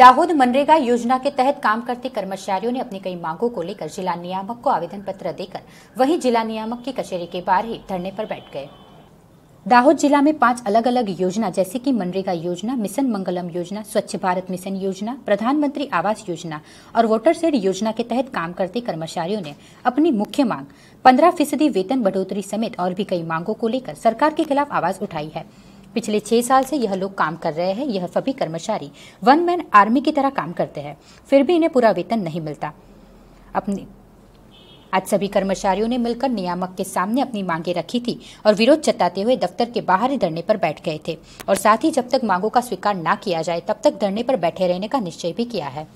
दाहोद मनरेगा योजना के तहत काम करते कर्मचारियों ने अपनी कई मांगों को लेकर जिला नियामक को आवेदन पत्र देकर वहीं जिला नियामक की कचहरी के बाहर ही धरने पर बैठ गए। दाहोद जिला में 5 अलग अलग योजना जैसे कि मनरेगा योजना, मिशन मंगलम योजना, स्वच्छ भारत मिशन योजना, प्रधानमंत्री आवास योजना और वोटर शेड योजना के तहत काम करते कर्मचारियों ने अपनी मुख्य मांग 15% वेतन बढ़ोतरी समेत और भी कई मांगों को लेकर सरकार के खिलाफ आवाज उठाई है। पिछले 6 साल से यह लोग काम कर रहे हैं। यह सभी कर्मचारी वन मैन आर्मी की तरह काम करते हैं, फिर भी इन्हें पूरा वेतन नहीं मिलता। आज सभी कर्मचारियों ने मिलकर नियामक के सामने अपनी मांगे रखी थी और विरोध जताते हुए दफ्तर के बाहर ही धरने पर बैठ गए थे और साथ ही जब तक मांगों का स्वीकार न किया जाए तब तक धरने पर बैठे रहने का निश्चय भी किया है।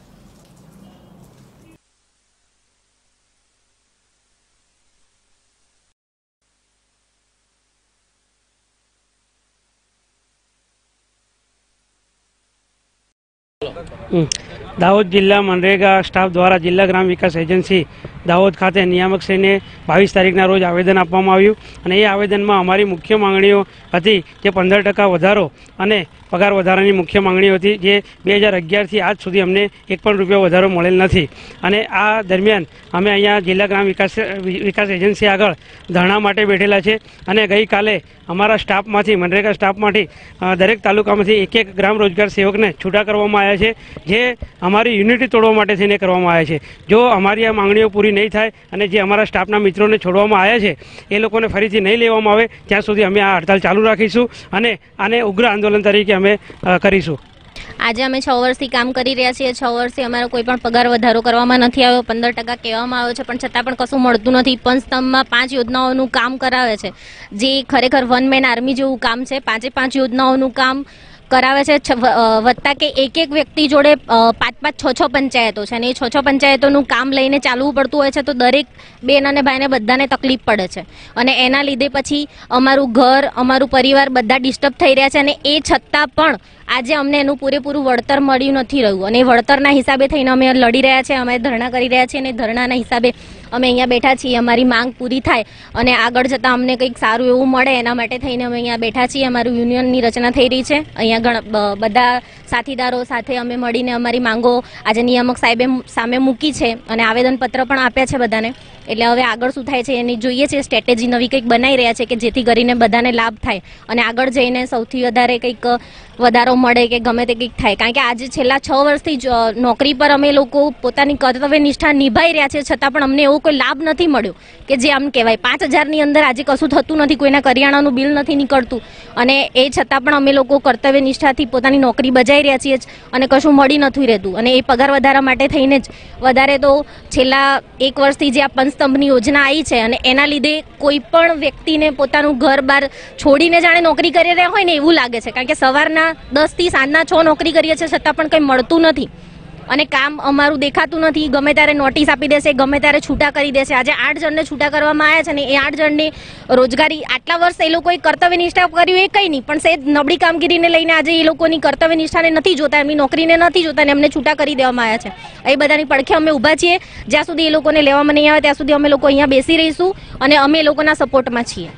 दाहोद जिला मनरेगा स्टाफ द्वारा जिला ग्राम विकास एजेंसी दाहोद खाते नियामकश्रीने 22 तारीखना रोज आवेदन आपवामां आव्युं अने ए आवेदनमां अमारी मुख्य मांगणीओ हती जे 15% वधारो अने पगार वधारानी मुख्य मांगणीओ हती जे 2011 थी आज सुधी अमने 1 पण रूपिया वधारो मळेल नथी। अने आ दरमियान अमे अहींया जिला ग्राम विकास एजेंसी आगळ धरણા माटे बेठेला छे अने गई काले अमारा स्टाफमांथी मनरेगा स्टाफमांथी दरेक तालुकामांथी एक ग्राम रोजगार सेवकने छूटा करवामां आव्या छे जे अमारी युनिटी तोड़वा माटे थईने करवामां आव्या छे। जो अमारी आ मांगणीओ पूरी नहीं थाय अने जे अमारा स्टाफना मित्रोने छोड़वामां आव्या छे ए लोकोने फरीथी नहीं लेवामां आवे त्यां सुधी अमे आ हड़ताल चालू राखीशुं अने आने उग्र आंदोलन तरीके अमे करीशुं। आज अमे 6 वर्षथी काम करी रह्या छीए। 6 वर्षे अमारो कोई पण पगार वधारो करवामां नथी आव्यो। 15% कहेवामां आव्यो छे पण छतां पण कशुं मळतुं नथी। पंचस्तंभमां 5 योजनाओनुं काम करावे छे जे खरेखर वन मैन आर्मी जेवुं काम छे। 5 योजनाओनुं काम करावे छे वत्ता के एक व्यक्ति जोड़े 5-5, 6-6 पंचायतो छे ने 6-6 पंचायतोनुं काम लईने चालवुं पड़तुं होय छे तो दरेक बेन अने भाईने बधाने तकलीफ पड़े छे अने एना लीधे पछी अमारुं घर अमारुं परिवार बधा डिस्टर्ब थई रह्या छे अने ए छतां पण आज अमने एनुं पूरेपूरुं वळतर मळ्युं नथी रह्युं अने वळतरना हिसाबे थईने अमे लड़ी रह्या छे। अमे धरણા करी रह्या छीए अने धरણાना हिसाबे अमे अहींया बेठा छीए। अमारी मांग पूरी थाय अने आगळ जता अमने कंईक सारुं एवुं मळे एना माटे थईने अमे अहींया बेठा छीए। अमारुं युनियननी रचना थई रही छे। अहींया बधा साथीदारो साथे अमे मळीने अमारी मांगो आज नियामक साहेबे सामे मूकी छे अने आवेदनपत्र पण आप्या छे बधाने। એટલે હવે આગળ શું થાય છે એની જોઈએ છે સ્ટ્રેટેજી નવી કંઈક બનાવી રહ્યા છે કે જેથી કરીને બધાને લાભ થાય અને આગળ જઈને સૌથી વધારે કંઈક વધારો મળે કે ગમે તે કંઈક થાય। કારણ કે આજે છેલ્લા 6 વર્ષથી નોકરી પર અમે લોકો પોતાની કર્તવ્ય નિષ્ઠા નિભાઈ રહ્યા છે છતાં પણ અમને એવો કોઈ લાભ નથી મળ્યો કે જે આમ કહેવાય 5000 ની અંદર આજે કશું થતું નથી, કોઈના કરિયાણાનું બિલ નથી નીકળતું અને એ છતાં પણ અમે લોકો કર્તવ્ય નિષ્ઠાથી પોતાની નોકરી બજાવી રહ્યા છીએ અને કશું મળી નથી રહેતું અને એ પગાર વધારા માટે થઈને જ વધારે તો છેલ્લા 1 વર્ષથી જે આ पंचस्तंभनी योजना आई है और एना लीधे कोईपण व्यक्तिने पोतानुं घर बार छोड़ीने जाणे नौकरी करी रह्या होय ने एवुं लागे छे। कारण के सवारना 10 થી साँजना 6 नौकरी करीए छे छतां पण कंई मळतुं नथी अने काम अमारुं देखातुं नथी। गमे त्यारे नोटिस आपी देशे, गमे त्यारे छूटा करी देशे। आज 8 जणने छूटा करवामां आव्या छे ने ए 8 जणने रोजगारी आटला वर्ष ए लोकोए कर्तव्य निष्ठा कर्युं ए कंई नहीं पण सेज नबળી कामगीरीने लईने आज ए लोकोनी कर्तव्य निष्ठाने नथी जोता, एमनी नौकरीने नथी जोता ने एमने छूटा करी देवामां आव्या छे। ए बधानी પડખે અમે ઊભા છીએ। જ્યાં સુધી એ લોકોને લેવામાં નહીં આવે ત્યાં સુધી અમે લોકો અહીંયા બેસી રહીશું અને અમે લોકોના સપોર્ટમાં છીએ।